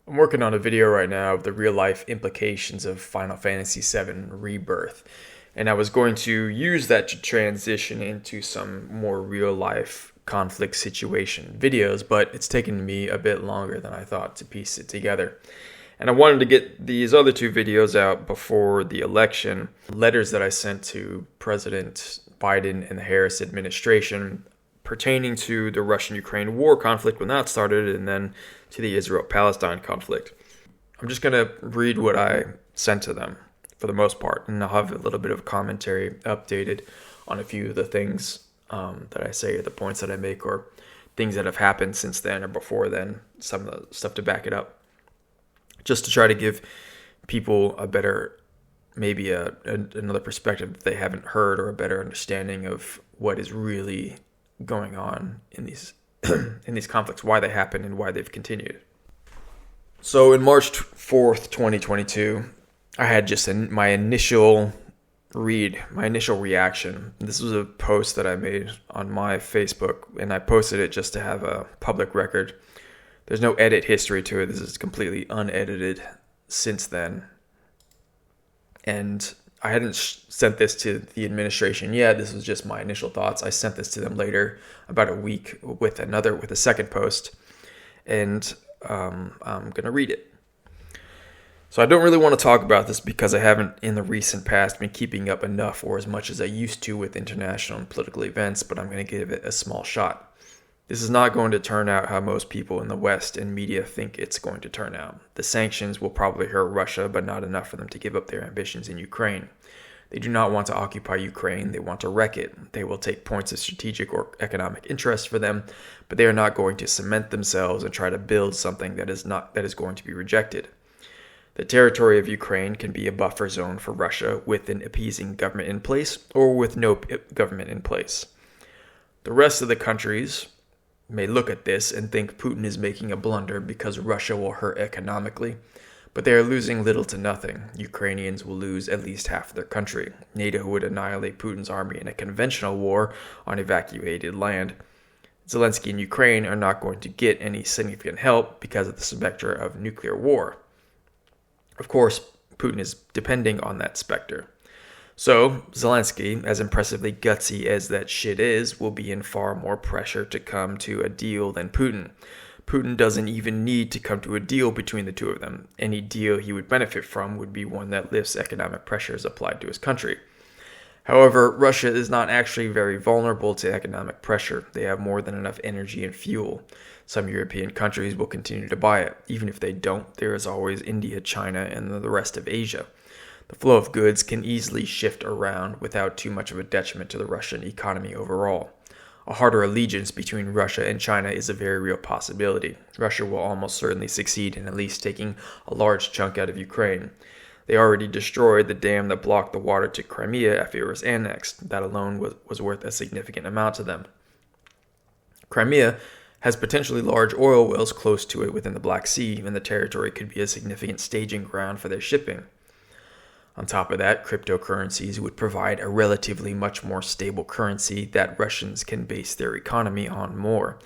I'm working on a video right now of the real life implications of Final Fantasy VII Rebirth. And I was going to use that to transition into some more real life conflict situation videos, but it's taken me a bit longer than I thought to piece it together. And I wanted to get these other two videos out before the election. Letters that I sent to President Biden and the Harris administration pertaining to the Russian-Ukraine war conflict when that started, and then to the Israel-Palestine conflict. I'm just going to read what I sent to them for the most part, and I'll have a little bit of commentary updated on a few of the things that I say, or the points that I make, or things that have happened since then or before then, some of the stuff to back it up, just to try to give people a better, maybe another perspective that they haven't heard, or a better understanding of what is really going on in these in these conflicts, why they happen and why they've continued. So in March 4th, 2022, I had just my initial reaction. This was a post that I made on my Facebook, and I posted it just to have a public record. There's no edit history to it. This is completely unedited since then. And I hadn't sent this to the administration yet. This was just my initial thoughts. I sent this to them later, about a week, with a second post, and I'm gonna read it. So I don't really want to talk about this because I haven't in the recent past been keeping up enough or as much as I used to with international and political events, but I'm going to give it a small shot. This is not going to turn out how most people in the West and media think it's going to turn out. The sanctions will probably hurt Russia, but not enough for them to give up their ambitions in Ukraine. They do not want to occupy Ukraine, they want to wreck it. They will take points of strategic or economic interest for them, but they are not going to cement themselves and try to build something that is going to be rejected. The territory of Ukraine can be a buffer zone for Russia with an appeasing government in place or with no government in place. The rest of the countries may look at this and think Putin is making a blunder because Russia will hurt economically, but they are losing little to nothing. Ukrainians will lose at least half of their country. NATO would annihilate Putin's army in a conventional war on evacuated land. Zelensky and Ukraine are not going to get any significant help because of the specter of nuclear war. Of course, Putin is depending on that specter. So, Zelensky, as impressively gutsy as that shit is, will be in far more pressure to come to a deal than Putin. Putin doesn't even need to come to a deal between the two of them. Any deal he would benefit from would be one that lifts economic pressures applied to his country. However, Russia is not actually very vulnerable to economic pressure. They have more than enough energy and fuel. Some European countries will continue to buy it. Even if they don't, there is always India, China, and the rest of Asia. The flow of goods can easily shift around without too much of a detriment to the Russian economy overall. A harder allegiance between Russia and China is a very real possibility. Russia will almost certainly succeed in at least taking a large chunk out of Ukraine. They already destroyed the dam that blocked the water to Crimea after it was annexed. That alone was worth a significant amount to them. Crimea has potentially large oil wells close to it within the Black Sea, and the territory could be a significant staging ground for their shipping. On top of that, cryptocurrencies would provide a relatively much more stable currency that Russians can base their economy on more.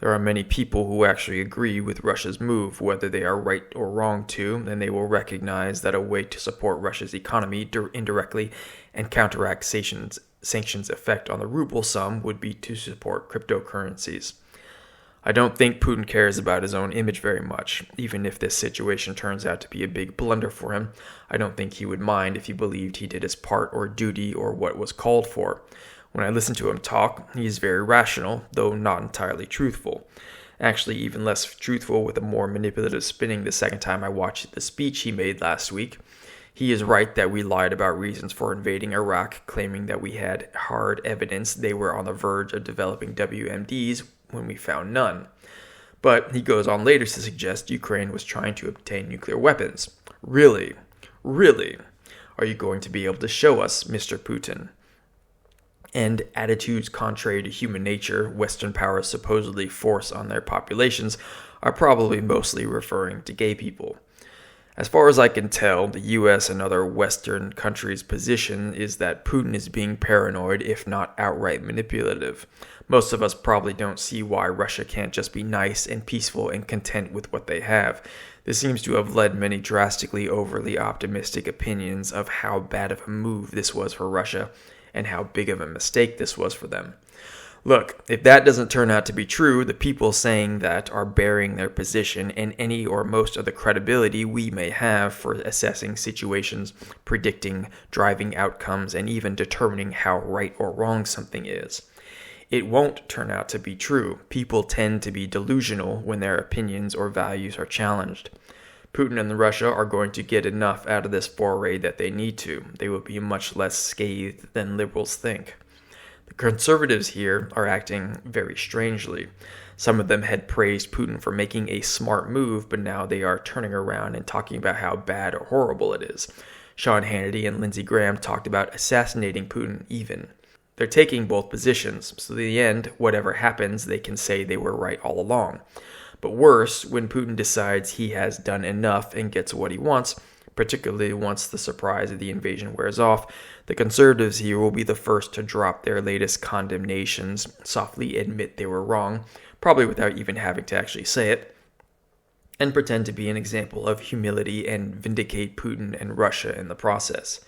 There are many people who actually agree with Russia's move, whether they are right or wrong to, and they will recognize that a way to support Russia's economy indirectly and counteract sanctions' effect on the ruble sum would be to support cryptocurrencies. I don't think Putin cares about his own image very much. Even if this situation turns out to be a big blunder for him, I don't think he would mind if he believed he did his part or duty or what was called for. When I listen to him talk, he is very rational, though not entirely truthful. Actually, even less truthful with a more manipulative spinning the second time I watched the speech he made last week. He is right that we lied about reasons for invading Iraq, claiming that we had hard evidence they were on the verge of developing WMDs when we found none. But he goes on later to suggest Ukraine was trying to obtain nuclear weapons. Really? Really? Are you going to be able to show us, Mr. Putin? And attitudes contrary to human nature Western powers supposedly force on their populations are probably mostly referring to gay people. As far as I can tell, the US and other Western countries' position is that Putin is being paranoid, if not outright manipulative. Most of us probably don't see why Russia can't just be nice and peaceful and content with what they have. This seems to have led many drastically overly optimistic opinions of how bad of a move this was for Russia and how big of a mistake this was for them. Look, if that doesn't turn out to be true, the people saying that are bearing their position and any or most of the credibility we may have for assessing situations, predicting, driving outcomes, and even determining how right or wrong something is. It won't turn out to be true. People tend to be delusional when their opinions or values are challenged. Putin and Russia are going to get enough out of this foray that they need to. They will be much less scathed than liberals think. The conservatives here are acting very strangely. Some of them had praised Putin for making a smart move, but now they are turning around and talking about how bad or horrible it is. Sean Hannity and Lindsey Graham talked about assassinating Putin even. They're taking both positions, so in the end, whatever happens, they can say they were right all along. But worse, when Putin decides he has done enough and gets what he wants, particularly once the surprise of the invasion wears off, the conservatives here will be the first to drop their latest condemnations, softly admit they were wrong, probably without even having to actually say it, and pretend to be an example of humility and vindicate Putin and Russia in the process.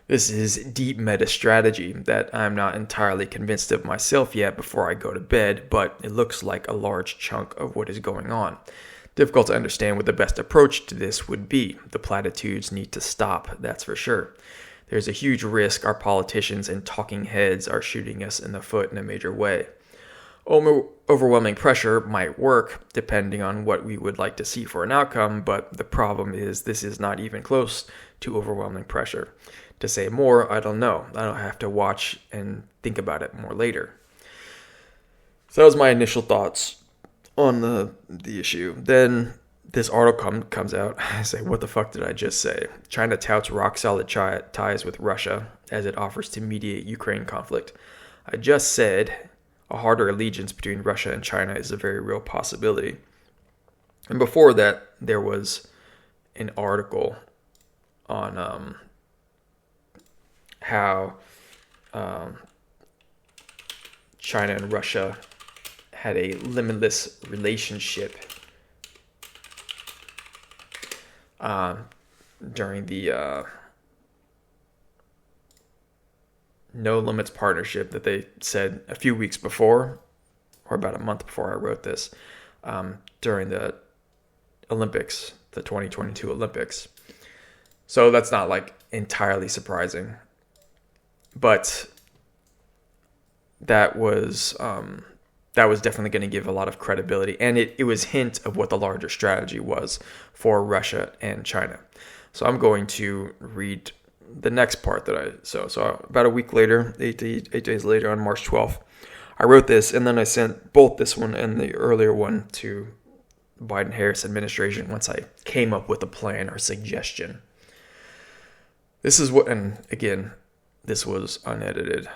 This is deep meta strategy that I'm not entirely convinced of myself yet before I go to bed, but it looks like a large chunk of what is going on. Difficult to understand what the best approach to this would be. The platitudes need to stop, that's for sure. There's a huge risk our politicians and talking heads are shooting us in the foot in a major way. Overwhelming pressure might work, depending on what we would like to see for an outcome, but the problem is this is not even close to overwhelming pressure. To say more, I don't know. I don't have to watch and think about it more later. So that was my initial thoughts on the issue. Then this article comes out. I say, what the fuck did I just say? China touts rock-solid ties with Russia as it offers to mediate Ukraine conflict. I just said a harder allegiance between Russia and China is a very real possibility. And before that, there was an article on how China and Russia had a limitless relationship during the No Limits partnership that they said a few weeks before, or about a month before I wrote this, during the Olympics, the 2022 Olympics. So that's not like entirely surprising. But that was definitely going to give a lot of credibility, and it was hint of what the larger strategy was for Russia and China. So I'm going to read the next part that so about a week later, 8 days later, on March 12th, I wrote this, and then I sent both this one and the earlier one to Biden-Harris administration once I came up with a plan or suggestion. This is what, and again, this was unedited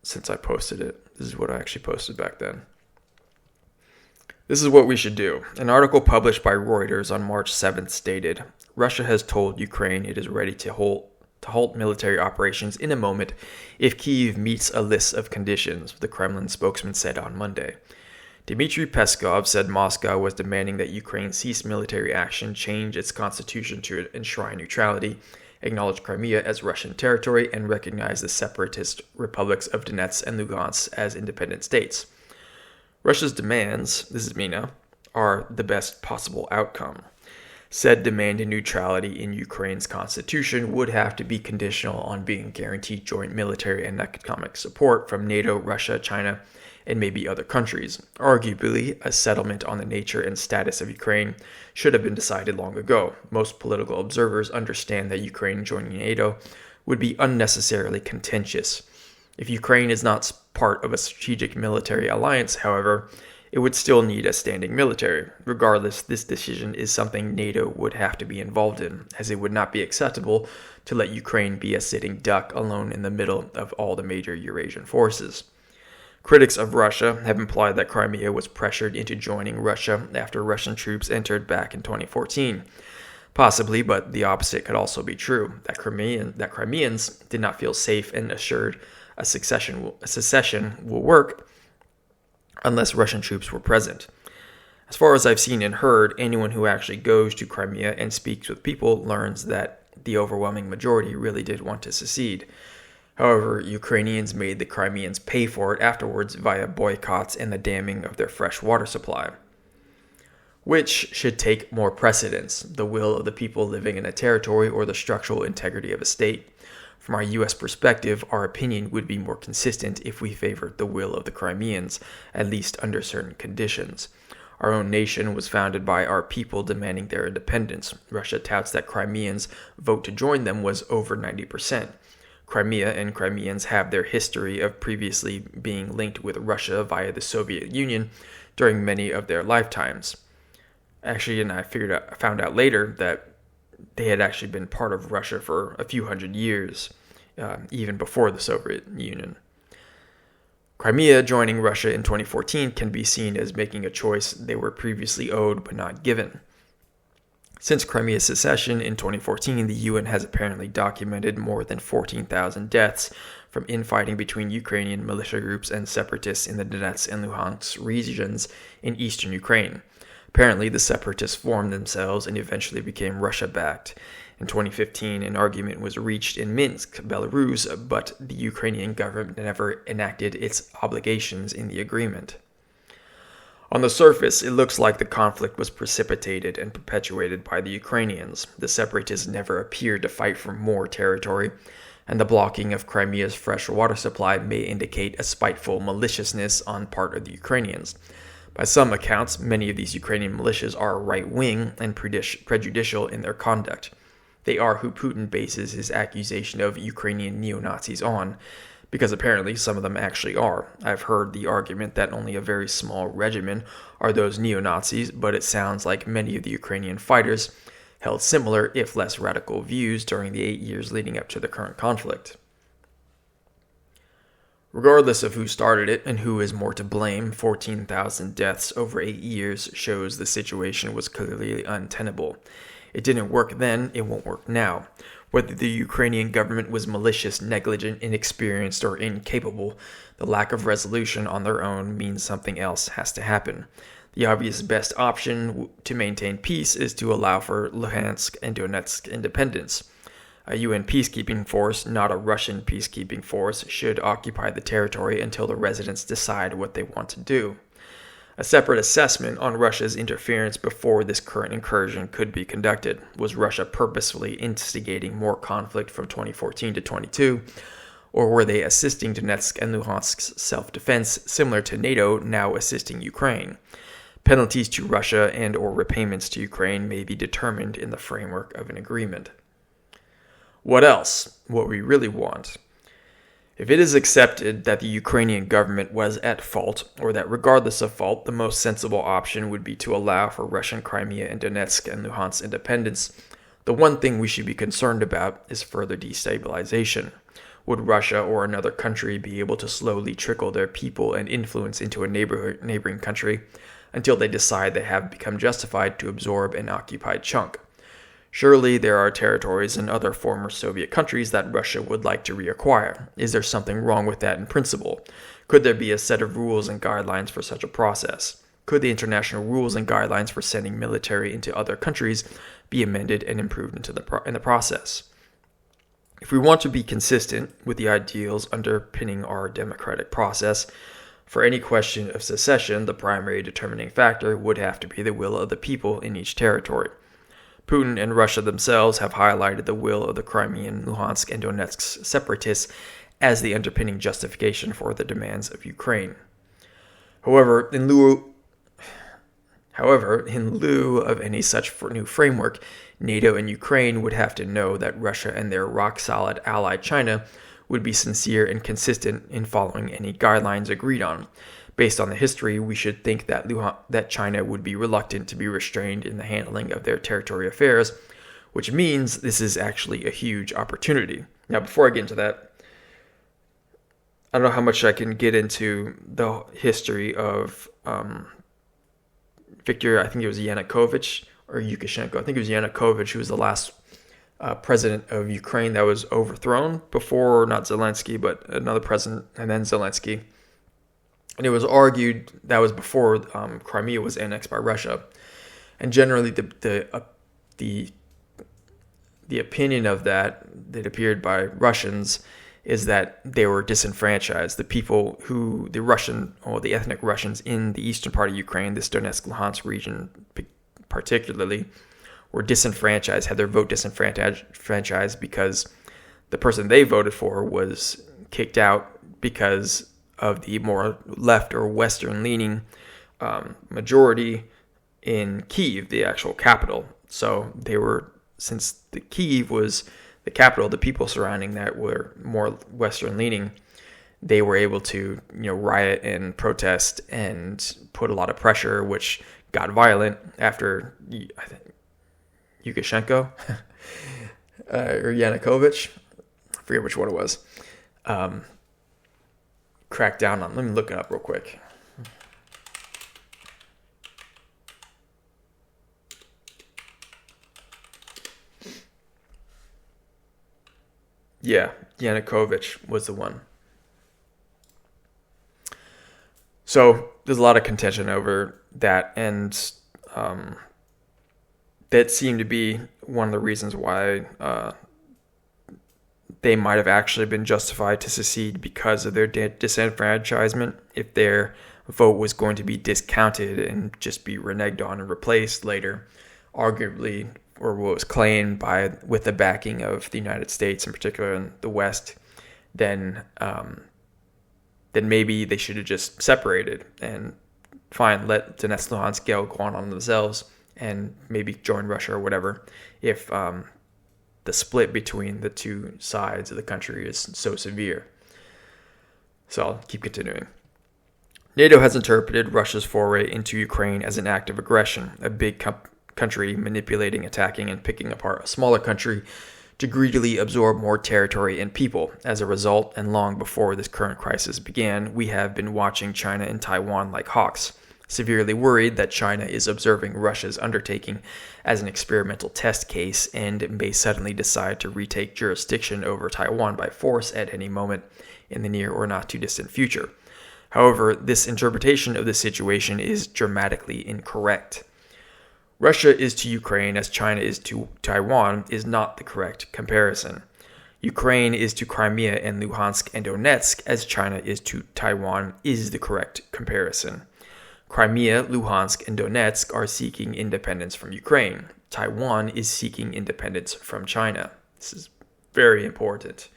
since I posted it. This is what I actually posted back then. This is what we should do. An article published by Reuters on March 7th stated, Russia has told Ukraine it is ready to halt military operations in a moment if Kyiv meets a list of conditions, the Kremlin spokesman said on Monday. Dmitry Peskov said Moscow was demanding that Ukraine cease military action, change its constitution to enshrine neutrality, acknowledge Crimea as Russian territory, and recognize the separatist republics of Donetsk and Lugansk as independent states. Russia's demands, this is me now, are the best possible outcome. Said demand in neutrality in Ukraine's constitution would have to be conditional on being guaranteed joint military and economic support from NATO, Russia, China, and maybe other countries. Arguably, a settlement on the nature and status of Ukraine should have been decided long ago. Most political observers understand that Ukraine joining NATO would be unnecessarily contentious. If Ukraine is not part of a strategic military alliance, however, it would still need a standing military. Regardless, this decision is something NATO would have to be involved in, as it would not be acceptable to let Ukraine be a sitting duck alone in the middle of all the major Eurasian forces. Critics of Russia have implied that Crimea was pressured into joining Russia after Russian troops entered back in 2014. Possibly, but the opposite could also be true, that Crimeans did not feel safe and assured a secession will work unless Russian troops were present. As far as I've seen and heard, anyone who actually goes to Crimea and speaks with people learns that the overwhelming majority really did want to secede. However, Ukrainians made the Crimeans pay for it afterwards via boycotts and the damming of their fresh water supply. Which should take more precedence, the will of the people living in a territory or the structural integrity of a state? From our U.S. perspective, our opinion would be more consistent if we favored the will of the Crimeans, at least under certain conditions. Our own nation was founded by our people demanding their independence. Russia touts that Crimeans' vote to join them was over 90%. Crimea and Crimeans have their history of previously being linked with Russia via the Soviet Union during many of their lifetimes. Actually, and I found out later that they had actually been part of Russia for a few hundred years, even before the Soviet Union. Crimea joining Russia in 2014 can be seen as making a choice they were previously owed but not given. Since Crimea's secession in 2014, the UN has apparently documented more than 14,000 deaths from infighting between Ukrainian militia groups and separatists in the Donetsk and Lugansk regions in eastern Ukraine. Apparently, the separatists formed themselves and eventually became Russia-backed. In 2015, an argument was reached in Minsk, Belarus, but the Ukrainian government never enacted its obligations in the agreement. On the surface, it looks like the conflict was precipitated and perpetuated by the Ukrainians. The separatists never appeared to fight for more territory, and the blocking of Crimea's fresh water supply may indicate a spiteful maliciousness on part of the Ukrainians. By some accounts, many of these Ukrainian militias are right-wing and prejudicial in their conduct. They are who Putin bases his accusation of Ukrainian neo-Nazis on, because apparently some of them actually are. I've heard the argument that only a very small regimen are those neo-Nazis, but it sounds like many of the Ukrainian fighters held similar, if less radical, views during the 8 years leading up to the current conflict. Regardless of who started it and who is more to blame, 14,000 deaths over 8 years shows the situation was clearly untenable. It didn't work then, it won't work now. Whether the Ukrainian government was malicious, negligent, inexperienced, or incapable, the lack of resolution on their own means something else has to happen. The obvious best option to maintain peace is to allow for Lugansk and Donetsk independence. A UN peacekeeping force, not a Russian peacekeeping force, should occupy the territory until the residents decide what they want to do. A separate assessment on Russia's interference before this current incursion could be conducted. Was Russia purposefully instigating more conflict from 2014 to 22, or were they assisting Donetsk and Luhansk's self-defense, similar to NATO now assisting Ukraine? Penalties to Russia and or repayments to Ukraine may be determined in the framework of an agreement. What else? What we really want. If it is accepted that the Ukrainian government was at fault, or that regardless of fault, the most sensible option would be to allow for Russian Crimea and Donetsk and Luhansk independence, the one thing we should be concerned about is further destabilization. Would Russia or another country be able to slowly trickle their people and influence into a neighboring country until they decide they have become justified to absorb an occupied chunk? Surely there are territories in other former Soviet countries that Russia would like to reacquire. Is there something wrong with that in principle? Could there be a set of rules and guidelines for such a process? Could the international rules and guidelines for sending military into other countries be amended and improved in the process? If we want to be consistent with the ideals underpinning our democratic process, for any question of secession, the primary determining factor would have to be the will of the people in each territory. Putin and Russia themselves have highlighted the will of the Crimean, Luhansk, and Donetsk separatists as the underpinning justification for the demands of Ukraine. However, in lieu of any such new framework, NATO and Ukraine would have to know that Russia and their rock-solid ally China would be sincere and consistent in following any guidelines agreed on. Based on the history, we should think that China would be reluctant to be restrained in the handling of their territorial affairs, which means this is actually a huge opportunity. Now, before I get into that, I don't know how much I can get into the history of Viktor, I think it was Yanukovych, or Lukashenko. I think it was Yanukovych, who was the last president of Ukraine that was overthrown before, not Zelensky, but another president, and then Zelensky. And it was argued that was before Crimea was annexed by Russia. And generally, the opinion of that appeared by Russians is that they were disenfranchised. The people who, the ethnic Russians in the eastern part of Ukraine, this Donetsk, Luhansk region particularly, were disenfranchised, had their vote disenfranchised because the person they voted for was kicked out because of the more left or Western leaning majority in Kyiv, the actual capital. So since the Kyiv was the capital, the people surrounding that were more Western leaning, they were able to, riot and protest and put a lot of pressure, which got violent after, I think, Lukashenko or Yanukovych, I forget which one it was, cracked down on. Let me look it up real quick. Yeah, Yanukovych was the one. So there's a lot of contention over that, and that seemed to be one of the reasons why they might have actually been justified to secede, because of their disenfranchisement. If their vote was going to be discounted and just be reneged on and replaced later, arguably, or what was claimed with the backing of the United States, in particular in the West, then maybe they should have just separated and let Donetsk, Luhansk go on themselves and maybe join Russia or whatever, if the split between the two sides of the country is so severe. So I'll keep continuing. NATO has interpreted Russia's foray into Ukraine as an act of aggression, a big country manipulating, attacking, and picking apart a smaller country to greedily absorb more territory and people. As a result, and long before this current crisis began, we have been watching China and Taiwan like hawks, severely worried that China is observing Russia's undertaking as an experimental test case and may suddenly decide to retake jurisdiction over Taiwan by force at any moment in the near or not too distant future. However, this interpretation of the situation is dramatically incorrect. Russia is to Ukraine as China is to Taiwan is not the correct comparison. Ukraine is to Crimea and Luhansk and Donetsk as China is to Taiwan is the correct comparison. Crimea, Luhansk, and Donetsk are seeking independence from Ukraine. Taiwan is seeking independence from China. This is very important.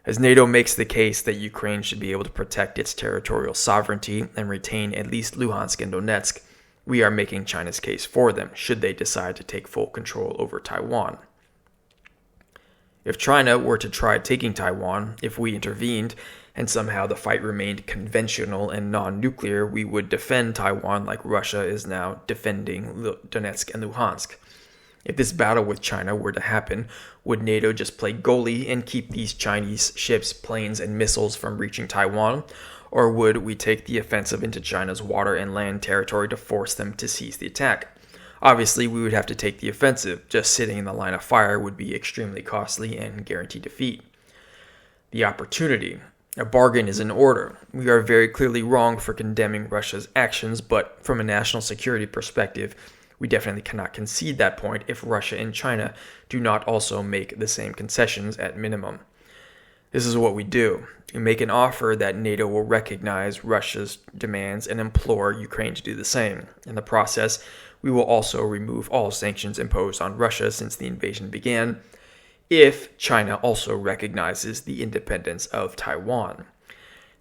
As NATO makes the case that Ukraine should be able to protect its territorial sovereignty and retain at least Luhansk and Donetsk, we are making China's case for them, should they decide to take full control over Taiwan. If China were to try taking Taiwan, if we intervened, and somehow the fight remained conventional and non-nuclear, we would defend Taiwan like Russia is now defending Donetsk and Luhansk. If this battle with China were to happen, would NATO just play goalie and keep these Chinese ships, planes, and missiles from reaching Taiwan? Or would we take the offensive into China's water and land territory to force them to cease the attack? Obviously, we would have to take the offensive. Just sitting in the line of fire would be extremely costly and guarantee defeat. The opportunity. A bargain is in order. We are very clearly wrong for condemning Russia's actions, but from a national security perspective, we definitely cannot concede that point if Russia and China do not also make the same concessions at minimum. This is what we do. We make an offer that NATO will recognize Russia's demands and implore Ukraine to do the same. In the process, we will also remove all sanctions imposed on Russia since the invasion began, if China also recognizes the independence of Taiwan.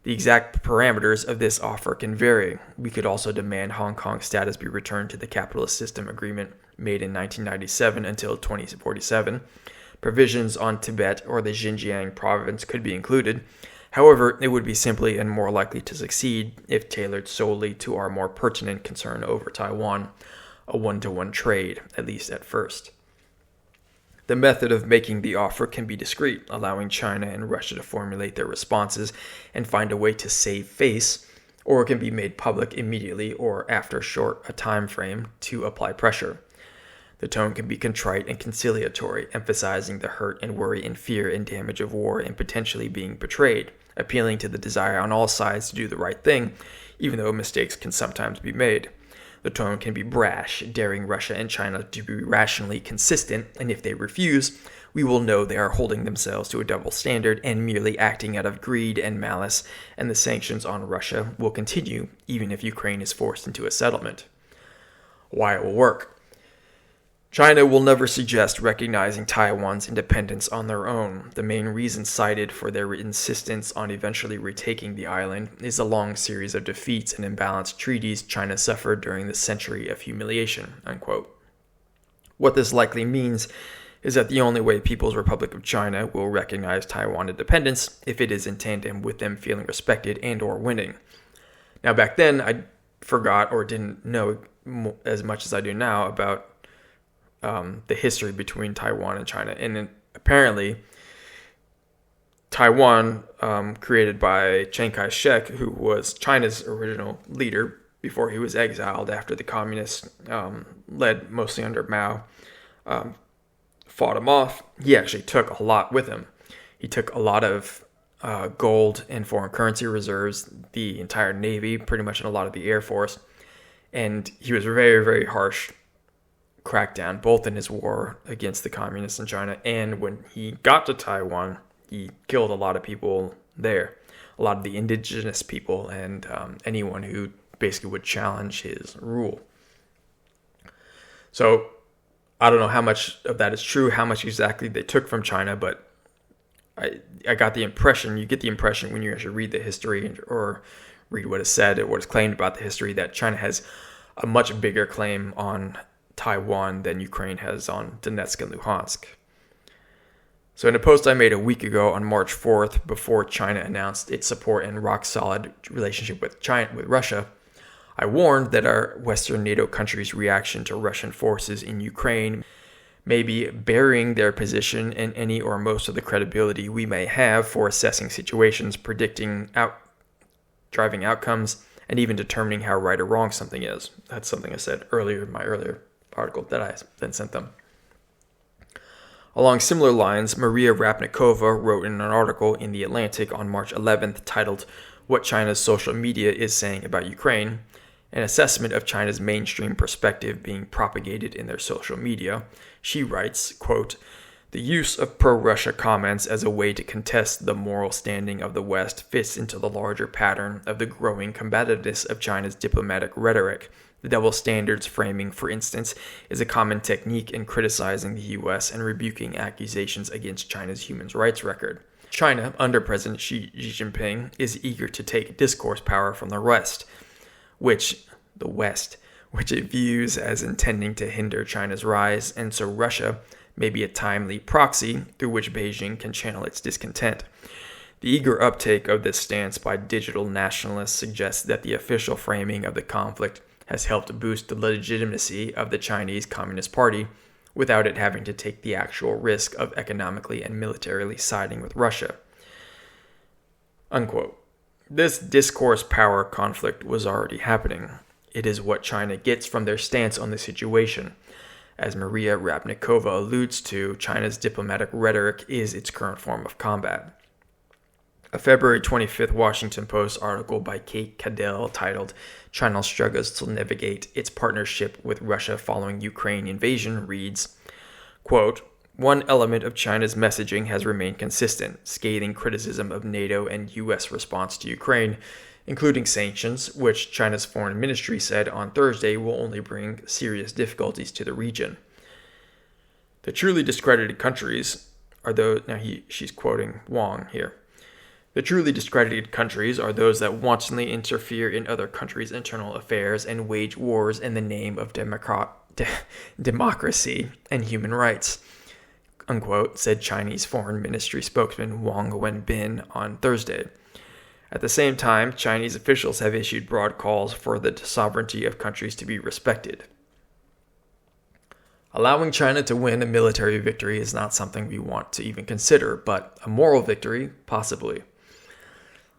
The exact parameters of this offer can vary. We could also demand Hong Kong's status be returned to the capitalist system agreement made in 1997 until 2047. Provisions on Tibet or the Xinjiang province could be included. However, it would be simply and more likely to succeed if tailored solely to our more pertinent concern over Taiwan, a one-to-one trade, at least at first. The method of making the offer can be discreet, allowing China and Russia to formulate their responses and find a way to save face, or it can be made public immediately or after a time frame to apply pressure. The tone can be contrite and conciliatory, emphasizing the hurt and worry and fear and damage of war and potentially being betrayed, appealing to the desire on all sides to do the right thing, even though mistakes can sometimes be made. The tone can be brash, daring Russia and China to be rationally consistent, and if they refuse, we will know they are holding themselves to a double standard and merely acting out of greed and malice, and the sanctions on Russia will continue even if Ukraine is forced into a settlement. Why it will work. China will never suggest recognizing Taiwan's independence on their own. The main reason cited for their insistence on eventually retaking the island is a long series of defeats and imbalanced treaties China suffered during the century of humiliation, unquote. What this likely means is that the only way People's Republic of China will recognize Taiwan independence if it is in tandem with them feeling respected and or winning. Now back then, I forgot or didn't know as much as I do now about the history between Taiwan and China. And apparently, Taiwan, created by Chiang Kai-shek, who was China's original leader before he was exiled after the communists, led mostly under Mao, fought him off. He actually took a lot with him. He took a lot of gold and foreign currency reserves, the entire Navy, pretty much, and a lot of the Air Force. And he was very, very harsh crackdown, both in his war against the communists in China and when he got to Taiwan, he killed a lot of people there, a lot of the indigenous people and anyone who basically would challenge his rule. So I don't know how much of that is true, how much exactly they took from China, but I got the impression, you get the impression when you actually read the history or read what is said or what is claimed about the history, that China has a much bigger claim on Taiwan than Ukraine has on Donetsk and Lugansk. So in a post I made a week ago on March 4th, before China announced its support and rock-solid relationship with Russia, I warned that our Western NATO countries' reaction to Russian forces in Ukraine may be burying their position and any or most of the credibility we may have for assessing situations, driving outcomes, and even determining how right or wrong something is. That's something I said earlier in my earlier article that I then sent them. Along similar lines, Maria Rapnikova wrote in an article in The Atlantic on March 11th titled "What China's Social Media is Saying About Ukraine," an assessment of China's mainstream perspective being propagated in their social media. She writes, quote, "The use of pro-Russia comments as a way to contest the moral standing of the West fits into the larger pattern of the growing combativeness of China's diplomatic rhetoric. The double standards framing, for instance, is a common technique in criticizing the U.S. and rebuking accusations against China's human rights record. China, under President Xi Jinping, is eager to take discourse power from the West, which it views as intending to hinder China's rise, and so Russia may be a timely proxy through which Beijing can channel its discontent. The eager uptake of this stance by digital nationalists suggests that the official framing of the conflict has helped boost the legitimacy of the Chinese Communist Party without it having to take the actual risk of economically and militarily siding with Russia." Unquote. This discourse power conflict was already happening. It is what China gets from their stance on the situation. As Maria Rapnikova alludes to, China's diplomatic rhetoric is its current form of combat. A February 25th Washington Post article by Kate Cadell titled "China Struggles to Navigate Its Partnership with Russia Following Ukraine Invasion" reads, quote, "One element of China's messaging has remained consistent, scathing criticism of NATO and U.S. response to Ukraine, including sanctions, which China's foreign ministry said on Thursday will only bring serious difficulties to the region. The truly discredited countries are those," she's quoting Wang here, "the truly discredited countries are those that wantonly interfere in other countries' internal affairs and wage wars in the name of democracy and human rights," unquote, said Chinese Foreign Ministry spokesman Wang Wenbin on Thursday. At the same time, Chinese officials have issued broad calls for the sovereignty of countries to be respected. Allowing China to win a military victory is not something we want to even consider, but a moral victory, possibly.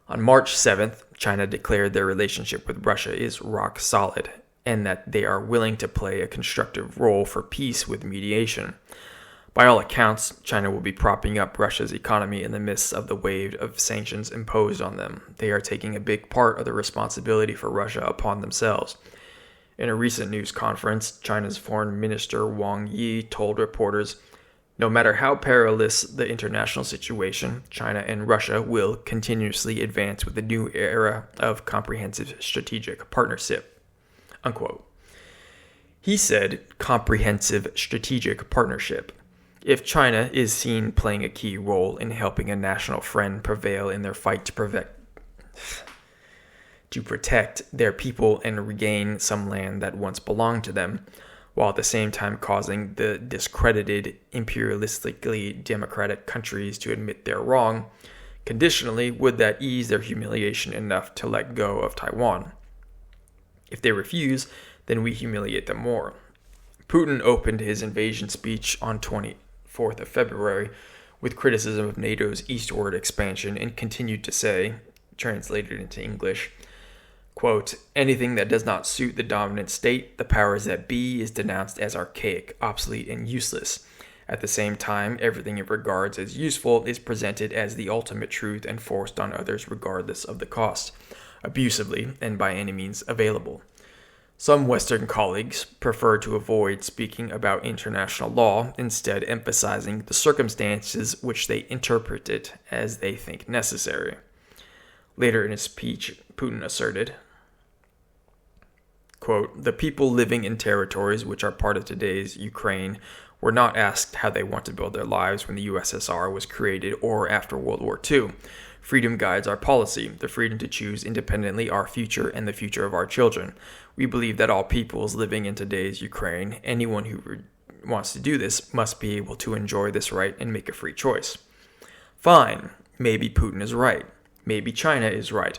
On March 7th, China declared their relationship with Russia is rock solid. and that they are willing to play a constructive role for peace with mediation. By all accounts, China will be propping up Russia's economy in the midst of the wave of sanctions imposed on them. They are taking a big part of the responsibility for Russia upon themselves. In a recent news conference, China's Foreign Minister Wang Yi told reporters, "No matter how perilous the international situation, China and Russia will continuously advance with a new era of comprehensive strategic partnership." Unquote. He said comprehensive strategic partnership. If China is seen playing a key role in helping a national friend prevail in their fight to protect their people and regain some land that once belonged to them, while at the same time causing the discredited, imperialistically democratic countries to admit their wrong, conditionally, would that ease their humiliation enough to let go of Taiwan? If they refuse, then we humiliate them more. Putin opened his invasion speech on 24th of February with criticism of NATO's eastward expansion and continued to say, translated into English, quote, "Anything that does not suit the dominant state, the powers that be, is denounced as archaic, obsolete, and useless. At the same time, everything it regards as useful is presented as the ultimate truth and forced on others regardless of the cost, abusively and by any means available." Some Western colleagues prefer to avoid speaking about international law, instead emphasizing the circumstances which they interpret it as they think necessary. Later in his speech, Putin asserted, quote, "The people living in territories which are part of today's Ukraine were not asked how they want to build their lives when the USSR was created or after World War II. Freedom guides our policy, the freedom to choose independently our future and the future of our children. We believe that all peoples living in today's Ukraine, anyone who wants to do this, must be able to enjoy this right and make a free choice." Fine, maybe Putin is right. Maybe China is right.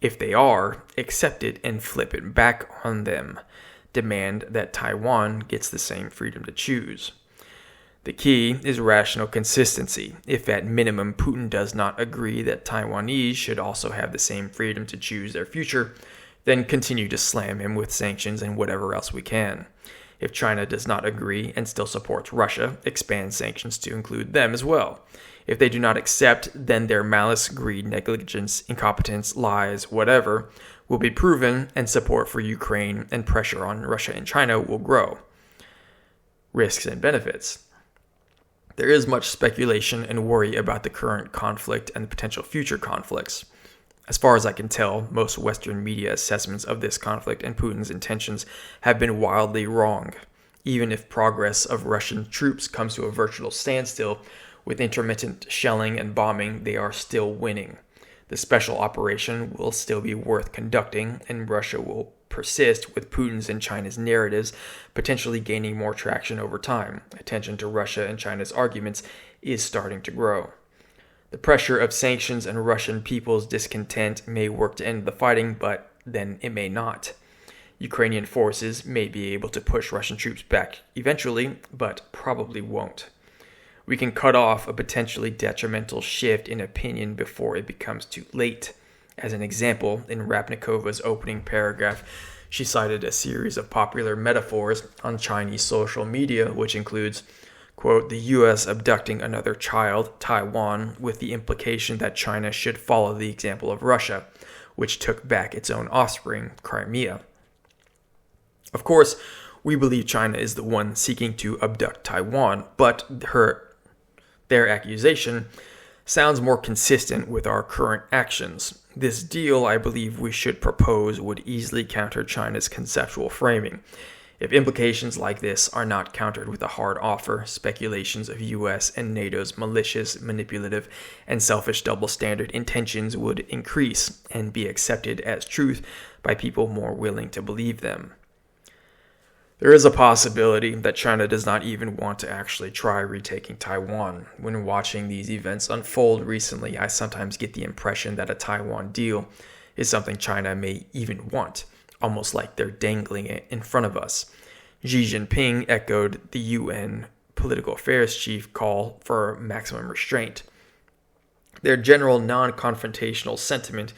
If they are, accept it and flip it back on them. Demand that Taiwan gets the same freedom to choose. The key is rational consistency. If at minimum Putin does not agree that Taiwanese should also have the same freedom to choose their future, then continue to slam him with sanctions and whatever else we can. If China does not agree and still supports Russia, expand sanctions to include them as well. If they do not accept, then their malice, greed, negligence, incompetence, lies, whatever, will be proven, and support for Ukraine and pressure on Russia and China will grow. Risks and benefits. There is much speculation and worry about the current conflict and the potential future conflicts. As far as I can tell, most Western media assessments of this conflict and Putin's intentions have been wildly wrong. Even if progress of Russian troops comes to a virtual standstill, with intermittent shelling and bombing, they are still winning. The special operation will still be worth conducting, and Russia will persist with Putin's and China's narratives potentially gaining more traction over time. Attention to Russia and China's arguments is starting to grow. The pressure of sanctions and Russian people's discontent may work to end the fighting, but then it may not. Ukrainian forces may be able to push Russian troops back eventually, but probably won't. We can cut off a potentially detrimental shift in opinion before it becomes too late. As an example, in Rapnikova's opening paragraph, she cited a series of popular metaphors on Chinese social media, which includes, quote, "the U.S. abducting another child, Taiwan, with the implication that China should follow the example of Russia, which took back its own offspring, Crimea." Of course, we believe China is the one seeking to abduct Taiwan, but their accusation sounds more consistent with our current actions. This deal, I believe we should propose, would easily counter China's conceptual framing. If implications like this are not countered with a hard offer, speculations of US and NATO's malicious, manipulative, and selfish double-standard intentions would increase and be accepted as truth by people more willing to believe them. There is a possibility that China does not even want to actually try retaking Taiwan. When watching these events unfold recently, I sometimes get the impression that a Taiwan deal is something China may even want, almost like they're dangling it in front of us. Xi Jinping echoed the UN political affairs chief call for maximum restraint. Their general non-confrontational sentiment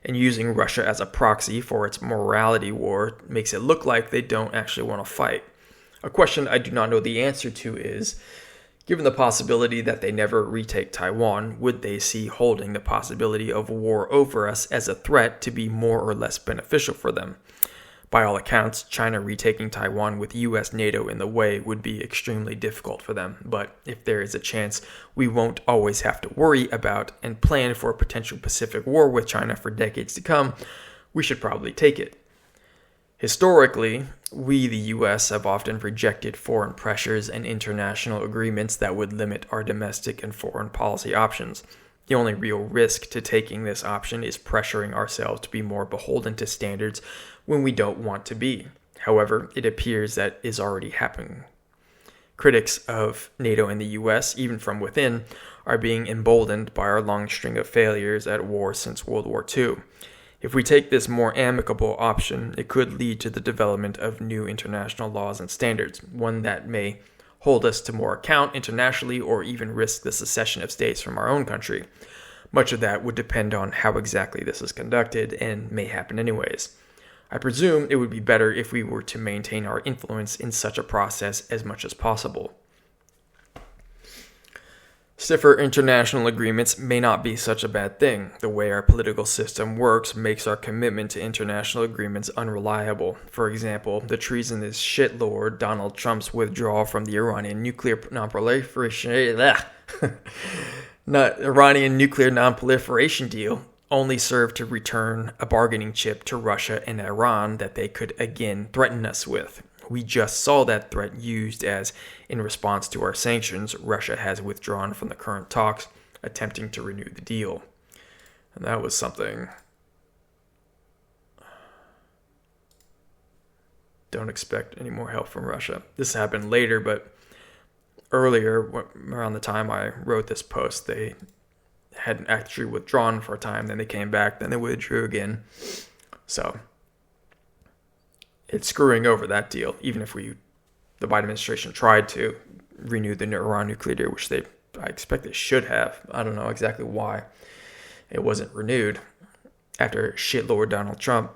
and using Russia as a proxy for its morality war makes it look like they don't actually want to fight. A question I do not know the answer to is, given the possibility that they never retake Taiwan, would they see holding the possibility of war over us as a threat to be more or less beneficial for them? By all accounts, China retaking Taiwan with US NATO in the way would be extremely difficult for them, but if there is a chance we won't always have to worry about and plan for a potential Pacific War with China for decades to come, we should probably take it. Historically, we, the US, have often rejected foreign pressures and international agreements that would limit our domestic and foreign policy options. The only real risk to taking this option is pressuring ourselves to be more beholden to standards when we don't want to be. However, it appears that is already happening. Critics of NATO and the US, even from within, are being emboldened by our long string of failures at war since World War II. If we take this more amicable option, it could lead to the development of new international laws and standards, one that may hold us to more account internationally or even risk the secession of states from our own country. Much of that would depend on how exactly this is conducted and may happen anyways. I presume it would be better if we were to maintain our influence in such a process as much as possible. Stiffer international agreements may not be such a bad thing. The way our political system works makes our commitment to international agreements unreliable. For example, the treasonous shitlord Donald Trump's withdrawal from the Iranian nuclear non-proliferation deal only served to return a bargaining chip to Russia and Iran that they could again threaten us with. We just saw that threat used as, in response to our sanctions, Russia has withdrawn from the current talks, attempting to renew the deal. And that was something. Don't expect any more help from Russia. This happened later, but earlier, around the time I wrote this post, they hadn't actually withdrawn for a time, then they came back, then they withdrew again. So it's screwing over that deal, even if the Biden administration tried to renew the Iran nuclear deal, which I expect they should have. I don't know exactly why it wasn't renewed after shitlord Donald Trump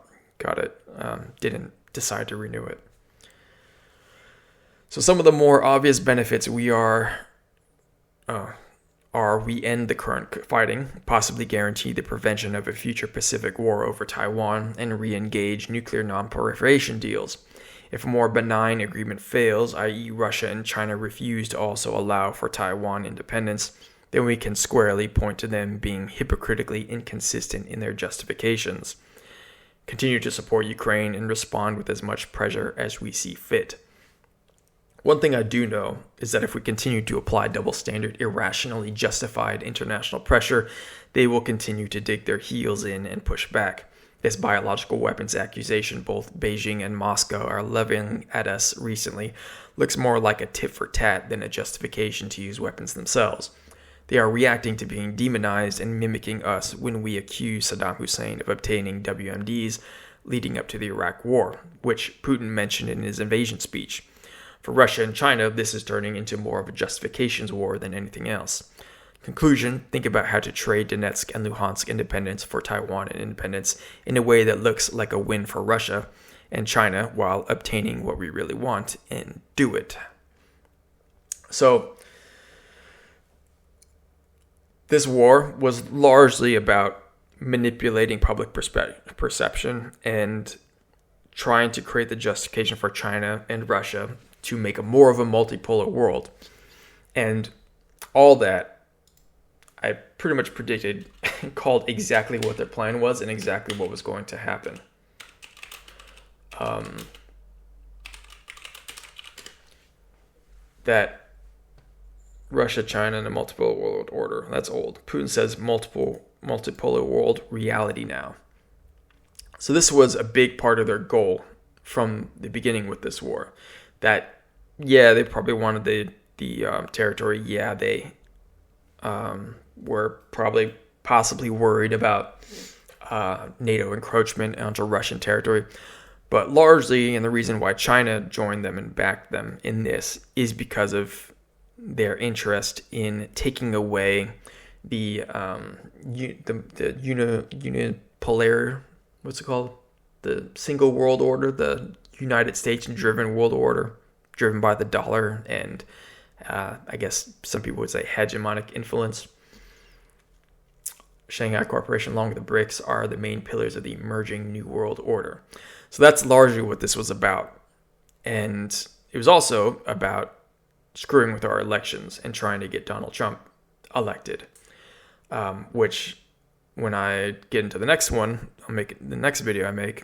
didn't decide to renew it. So some of the more obvious benefits we end the current fighting, possibly guarantee the prevention of a future Pacific War over Taiwan, and re-engage nuclear non-proliferation deals. If a more benign agreement fails, i.e. Russia and China refuse to also allow for Taiwan independence, then we can squarely point to them being hypocritically inconsistent in their justifications. Continue to support Ukraine and respond with as much pressure as we see fit. One thing I do know is that if we continue to apply double standard, irrationally justified international pressure, they will continue to dig their heels in and push back. This biological weapons accusation both Beijing and Moscow are levying at us recently looks more like a tit for tat than a justification to use weapons themselves. They are reacting to being demonized and mimicking us when we accuse Saddam Hussein of obtaining WMDs leading up to the Iraq War, which Putin mentioned in his invasion speech. For Russia and China, this is turning into more of a justifications war than anything else. Conclusion, think about how to trade Donetsk and Lugansk independence for Taiwan and independence in a way that looks like a win for Russia and China while obtaining what we really want, and do it. So, this war was largely about manipulating public perception and trying to create the justification for China and Russia to make a more of a multipolar world. And all that I pretty much predicted and called exactly what their plan was and exactly what was going to happen. That Russia, China, and a multipolar world order. That's old. Putin says multipolar world reality now. So this was a big part of their goal from the beginning with this war. That, yeah, they probably wanted the territory. Yeah, they were probably possibly worried about NATO encroachment onto Russian territory. But largely, and the reason why China joined them and backed them in this is because of their interest in taking away the what's it called? The single world order, the United States driven world order, driven by the dollar and I guess some people would say hegemonic influence. Shanghai Cooperation, along with the BRICS, are the main pillars of the emerging New World Order. So that's largely what this was about. And it was also about screwing with our elections and trying to get Donald Trump elected, which when I get into the next one, I'll make the next video I make,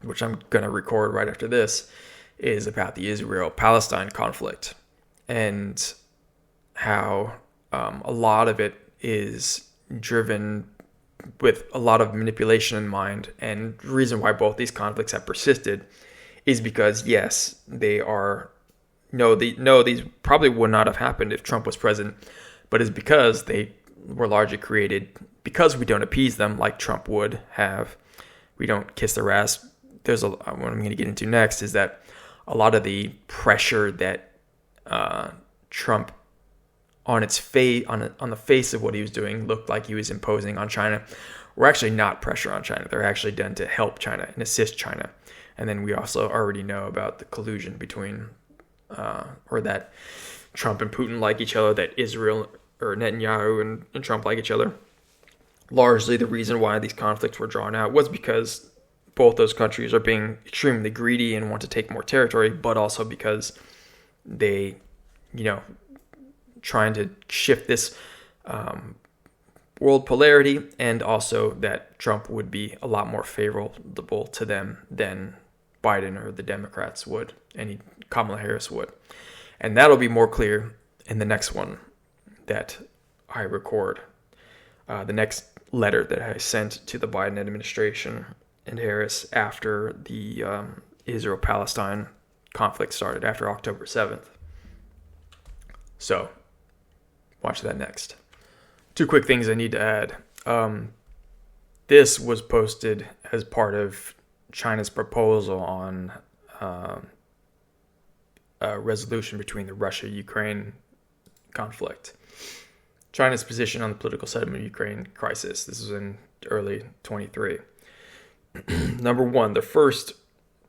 which I'm going to record right after this, is about the Israel-Palestine conflict and how a lot of it is driven with a lot of manipulation in mind. And the reason why both these conflicts have persisted is because, yes, these probably would not have happened if Trump was president, but it's because they were largely created because we don't appease them like Trump would have. We don't kiss their ass. What I'm going to get into next is that a lot of the pressure that Trump on the face of what he was doing looked like he was imposing on China were actually not pressure on China. They're actually done to help China and assist China. And then we also already know about the collusion between, or that Trump and Putin like each other, that Israel or Netanyahu and Trump like each other. Largely the reason why these conflicts were drawn out was because both those countries are being extremely greedy and want to take more territory, but also because they, trying to shift this world polarity, and also that Trump would be a lot more favorable to them than Biden or the Democrats would, and Kamala Harris would. And that'll be more clear in the next one that I record. The next letter that I sent to the Biden administration and Harris after the Israel-Palestine conflict started, after October 7th. So, watch that next. Two quick things I need to add. This was posted as part of China's proposal on a resolution between the Russia-Ukraine conflict. China's position on the political settlement of Ukraine crisis. This was in early 23. Number one, the first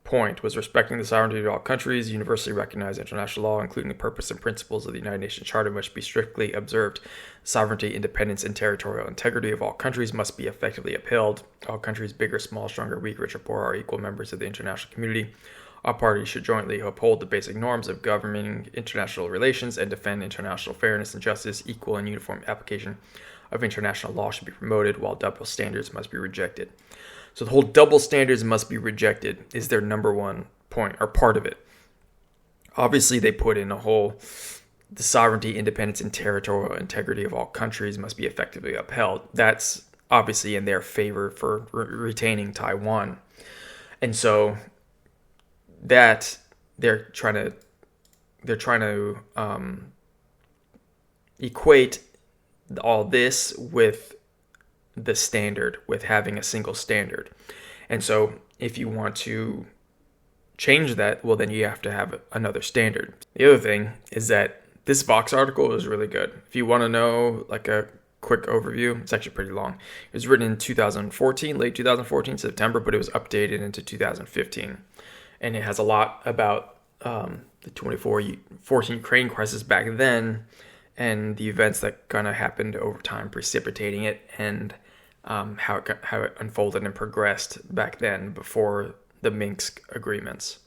point was respecting the sovereignty of all countries. Universally recognized international law, including the purpose and principles of the United Nations Charter, must be strictly observed. Sovereignty, independence, and territorial integrity of all countries must be effectively upheld. All countries, big or small, strong or weak, rich or poor, are equal members of the international community. All parties should jointly uphold the basic norms of governing international relations and defend international fairness and justice. Equal and uniform application of international law should be promoted, while double standards must be rejected. So the whole double standards must be rejected is their number one point, or part of it. Obviously, they put in the sovereignty, independence, and territorial integrity of all countries must be effectively upheld. That's obviously in their favor for retaining Taiwan. And so that they're trying to equate all this with the standard, with having a single standard. And so if you want to change that, well, then you have to have another standard. The other thing is that this Vox article is really good. If you want to know like a quick overview, it's actually pretty long. It was written in 2014, late 2014, September, but it was updated into 2015. And it has a lot about the 2014 Ukraine crisis back then, and the events that kind of happened over time precipitating it, and how it unfolded and progressed back then before the Minsk agreements.